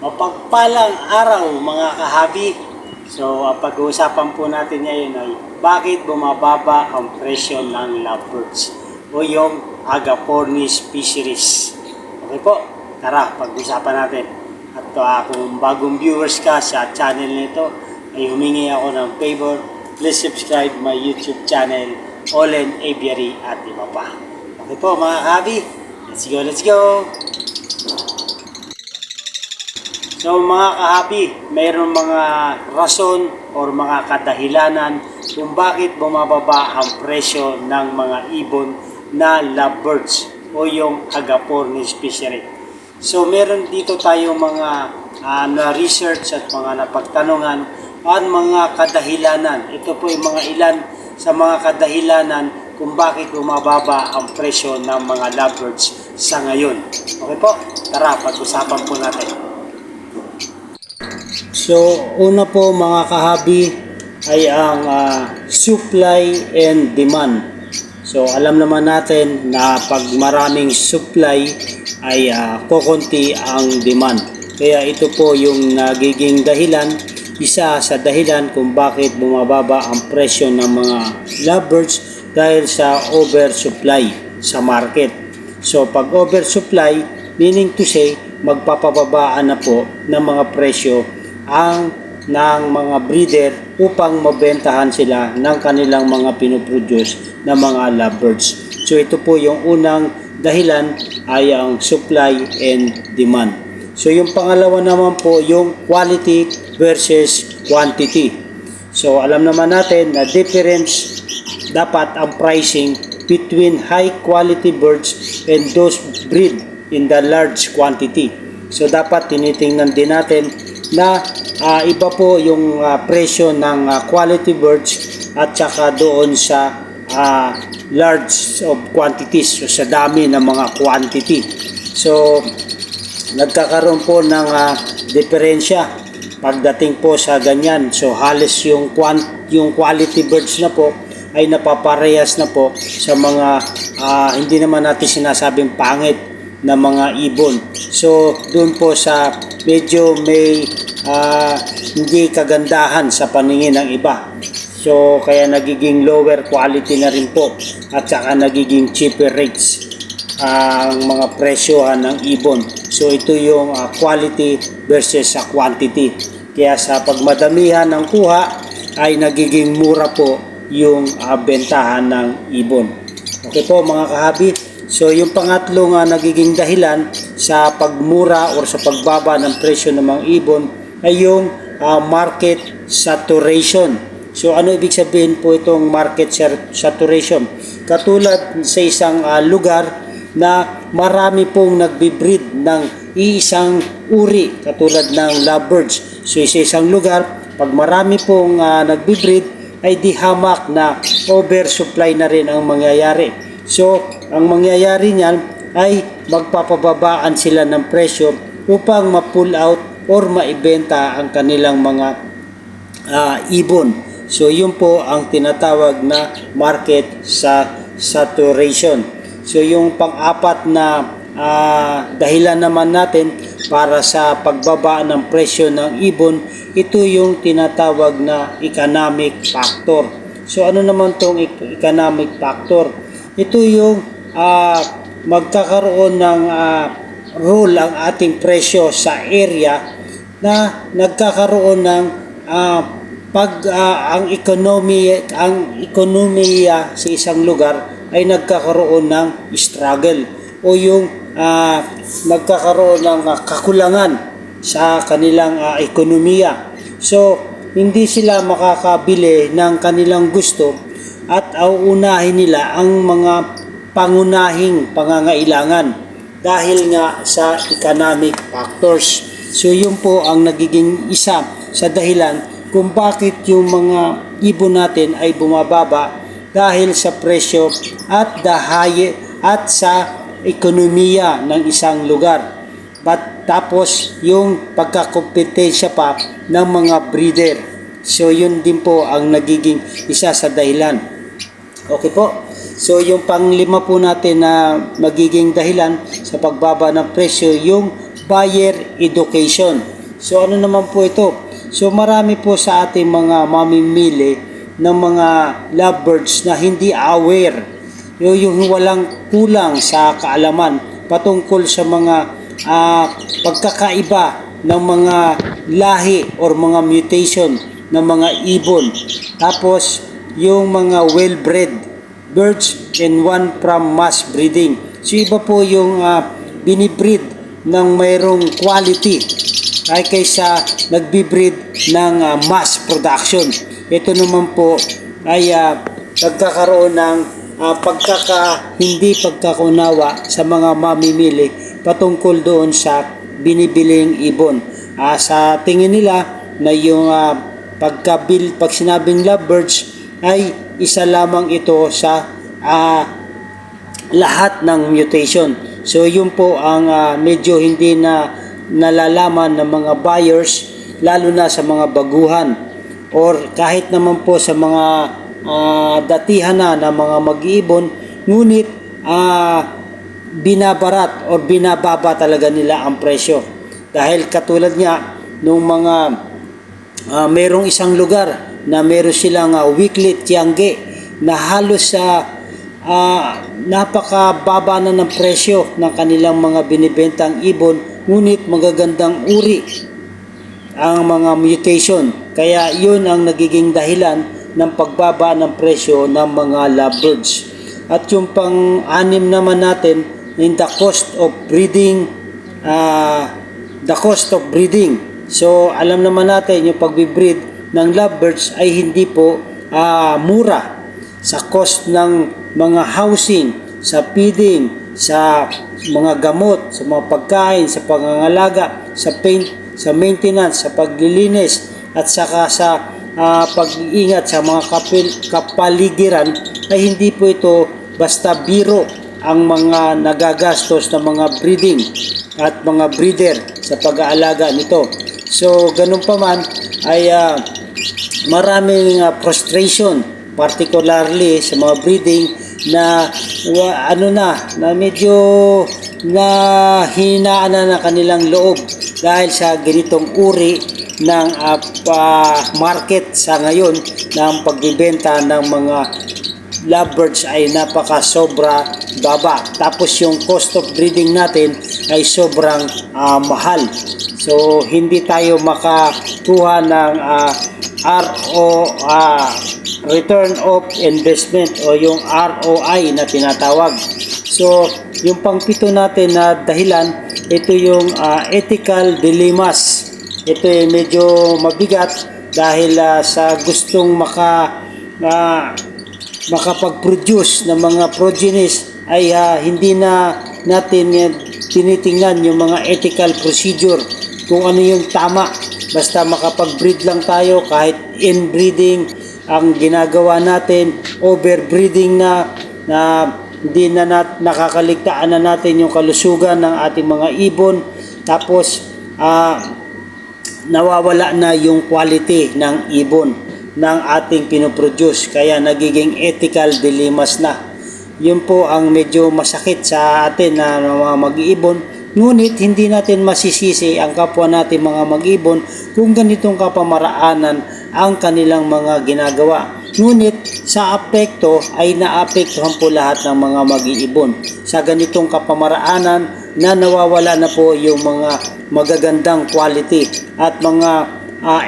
Mapagpalang araw mga kahabi. So ang pag-uusapan po natin ngayon ay bakit bumababa ang presyo ng lovebirds o yung Agapornis fisheries. Okay po, tara pag-usapan natin. At kung bagong viewers ka sa channel nito ay humingi ako ng favor, please subscribe my YouTube channel, Olen Aviary at iba pa. Okay po mga kahabi, let's go! So mga kahabi, mayroong mga rason o mga kadahilanan kung bakit bumababa ang presyo ng mga ibon na lovebirds o yung Agapornis fishery. So meron dito tayo mga na-research at mga napagtanungan at mga kadahilanan. Ito po yung mga ilan sa mga kadahilanan kung bakit bumababa ang presyo ng mga lovebirds sa ngayon. Okay po, tara pag-usapan po natin. So, una po mga kahabi ay ang supply and demand. So, alam naman natin na pag maraming supply ay kokonti ang demand. Kaya ito po yung nagiging dahilan, isa sa dahilan kung bakit bumababa ang presyo ng mga lovebirds dahil sa oversupply sa market. So, pag oversupply, meaning to say, magpapababaan na po ng mga presyo ng mga breeder upang mabentahan sila ng kanilang mga pinoproduce na mga lovebirds. So ito po yung unang dahilan ay ang supply and demand. So yung pangalawa naman po yung quality versus quantity. So alam naman natin na difference dapat ang pricing between high quality birds and those breed in the large quantity. So dapat tinitingnan din natin na iba po yung presyo ng quality birds at saka doon sa large of quantities, so sa dami ng mga quantity. So nagkakaroon po ng diferensya pagdating po sa ganyan. So halos yung quality birds na po ay napaparehas na po sa mga hindi naman natin sinasabing pangit na mga ibon. So doon po sa medyo may hindi kagandahan sa paningin ng iba. So kaya nagiging lower quality na rin po at saka nagiging cheaper rates ang mga presyohan ng ibon. So ito yung quality versus quantity. Kaya sa pagmadamihan ng kuha ay nagiging mura po yung bentahan ng ibon. Okay po mga kahabi. So yung pangatlong nagiging dahilan sa pagmura o sa pagbaba ng presyo ng mga ibon ay yung market saturation. So ano ibig sabihin po itong market saturation? Katulad sa isang lugar na marami pong nagbe-breed ng iisang uri katulad ng lovebirds. So sa isang lugar, pag marami pong nagbe-breed ay di hamak na oversupply na rin ang mangyayari. So, ang mangyayari niyan ay magpapababaan sila ng presyo upang ma-pull out or maibenta ang kanilang mga ibon. So, yun po ang tinatawag na market saturation. So, yung pang-apat na dahilan naman natin para sa pagbaba ng presyo ng ibon, ito yung tinatawag na economic factor. So, ano naman tong economic factor? Ito yung magkakaroon ng role ang ating presyo sa area na nagkakaroon ng ang ekonomiya sa isang lugar ay nagkakaroon ng struggle o yung nagkakaroon ng kakulangan sa kanilang ekonomiya. So hindi sila makakabili ng kanilang gusto at uunahin nila ang mga pangunahing pangangailangan dahil nga sa economic factors. So yun po ang nagiging isa sa dahilan kung bakit yung mga ibon natin ay bumababa dahil sa presyo at sa ekonomiya ng isang lugar. Tapos yung pagkakompetensya pa ng mga breeder. So yun din po ang nagiging isa sa dahilan. Okay po. So yung panglima po natin na magiging dahilan sa pagbaba ng presyo yung buyer education. So ano naman po ito? So marami po sa ating mga mamimili ng mga lovebirds na hindi aware, yung walang kulang sa kaalaman patungkol sa mga pagkakaiba ng mga lahi or mga mutation ng mga ibon. Tapos yung mga well-bred birds and one from mass breeding. So iba po yung binibreed ng mayroong quality ay kaysa nagbibreed ng mass production. Ito naman po ay pagkakaroon ng hindi pagkakunawa sa mga mamimili patungkol doon sa binibiling ibon. Sa tingin nila na yung pag sinabing lovebirds ay isa lamang ito sa lahat ng mutation. So yun po ang medyo hindi na nalalaman ng mga buyers, lalo na sa mga baguhan or kahit naman po sa mga datihan na mga mag-iibon, ngunit binabarat or binababa talaga nila ang presyo. Dahil katulad nga nung mga merong isang lugar na meron silang weekly tiangge na halos sa napakababa na ng presyo ng kanilang mga binibentang ibon, ngunit magagandang uri ang mga mutation. Kaya yun ang nagiging dahilan ng pagbaba ng presyo ng mga lovebirds. At yung pang-anim naman natin, in the cost of breeding, So alam naman natin yung pagbibreed ng lovebirds ay hindi po mura. Sa cost ng mga housing, sa feeding, sa mga gamot, sa mga pagkain, sa pangangalaga, sa paint, sa maintenance, sa paglilinis, at saka sa pag-iingat sa mga kapaligiran, ay hindi po ito basta biro ang mga nagagastos ng mga breeding at mga breeder sa pag-aalaga nito. So ganun pa man ay maraming frustration, particularly sa mga breeding na na medyo hinaan na kanilang loob dahil sa ganitong uri ng market sa ngayon ng pagbibenta ng mga lovebirds ay napaka-sobra baba. Tapos yung cost of breeding natin ay sobrang mahal. So hindi tayo makakuha ng return of investment o yung ROI na tinatawag. So yung pangpito natin na dahilan, ito yung ethical dilemmas. Ito ay medyo mabigat dahil sa gustong makapag-produce ng mga progenies ay hindi na natin tinitingnan yung mga ethical procedure kung ano yung tama. Basta makapag-breed lang tayo, kahit inbreeding ang ginagawa natin, overbreeding na hindi na nakakaligtaan na natin yung kalusugan ng ating mga ibon. Tapos nawawala na yung quality ng ibon ng ating pinoproduce, kaya nagiging ethical dilemmas na. Yun po ang medyo masakit sa atin na mga mag-iibon, ngunit hindi natin masisisi ang kapwa natin mga mag-ibon kung ganitong kapamaraanan ang kanilang mga ginagawa. Ngunit sa apekto ay naapektuhan po lahat ng mga mag-iibon sa ganitong kapamaraanan na nawawala na po yung mga magagandang quality at mga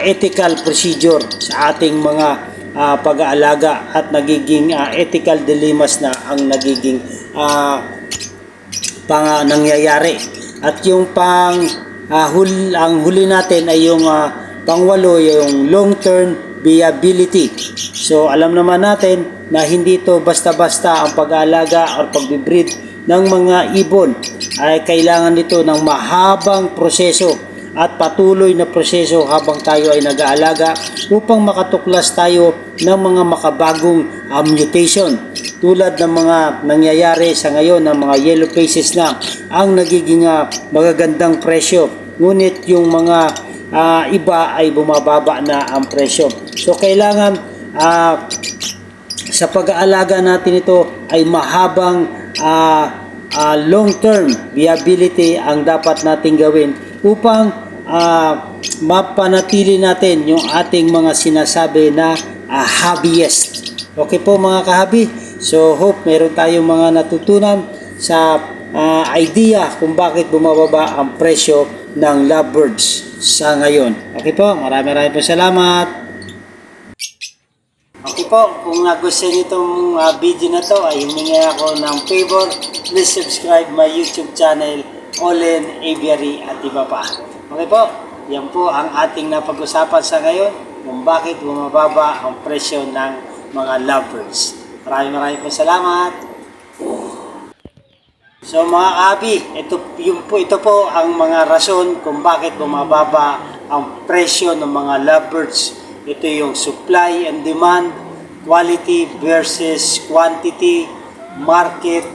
ethical procedure sa ating mga pag-aalaga, at nagiging ethical dilemmas na ang nagiging nangyayari. At yung ang huli natin ay yung pangwalo, yung long-term viability. So alam naman natin na hindi to basta-basta ang pag-aalaga o pagbibreed ng mga ibon, ay kailangan nito ng mahabang proseso at patuloy na proseso habang tayo ay nag-aalaga upang makatuklas tayo ng mga makabagong mutation, tulad ng mga nangyayari sa ngayon ng mga yellow faces na ang nagiging magagandang presyo, ngunit yung mga iba ay bumababa na ang presyo. So kailangan sa pag-aalaga natin ito ay mahabang long-term viability ang dapat nating gawin upang mapanatili natin yung ating mga sinasabi na hobbyist. Okay po mga kahabi, so hope meron tayong mga natutunan sa idea kung bakit bumababa ang presyo ng lovebirds sa ngayon. Okay po, maraming po salamat. Okay po, kung nagustuhan niyo itong video na to ay humingi ako ng favor. Please subscribe my YouTube channel, Olen Aviary at iba pa. Okay po, yan po ang ating napag-usapan sa ngayon kung bakit bumababa ang presyo ng mga lovebirds. Maraming po salamat. So mga kahabi, ito po ang mga rason kung bakit bumababa ang presyo ng mga lovebirds. Ito yung supply and demand, quality versus quantity, market,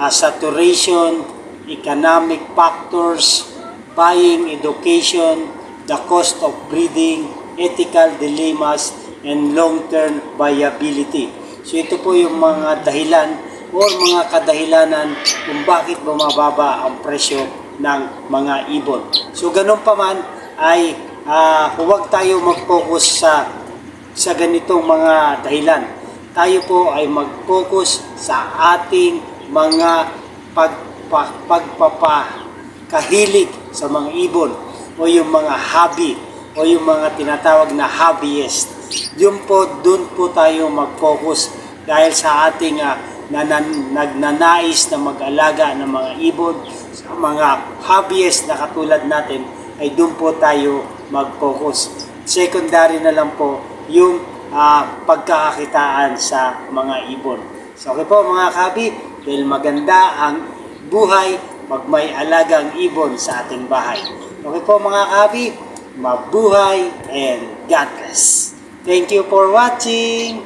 saturation, economic factors, buying education, the cost of breeding, ethical dilemmas, and long-term viability. So ito po yung mga dahilan o mga kadahilanan kung bakit bumababa ang presyo ng mga ibon. So ganun pa man ay huwag tayo mag-focus sa ganitong mga dahilan. Tayo po ay mag-focus sa ating mga pagpapakahilig sa mga ibon o yung mga hobby o yung mga tinatawag na hobbyist. Doon po tayo mag-focus dahil sa ating nagnanais na mag-alaga ng mga ibon, sa mga hobbyist na katulad natin ay doon po tayo mag-focus. Secondary na lang po yung pagkakakitaan sa mga ibon. So okay po mga kahabi, dahil maganda ang buhay pag may alagang ibon sa ating bahay. Okay po mga kahabi, mabuhay and God bless. Thank you for watching.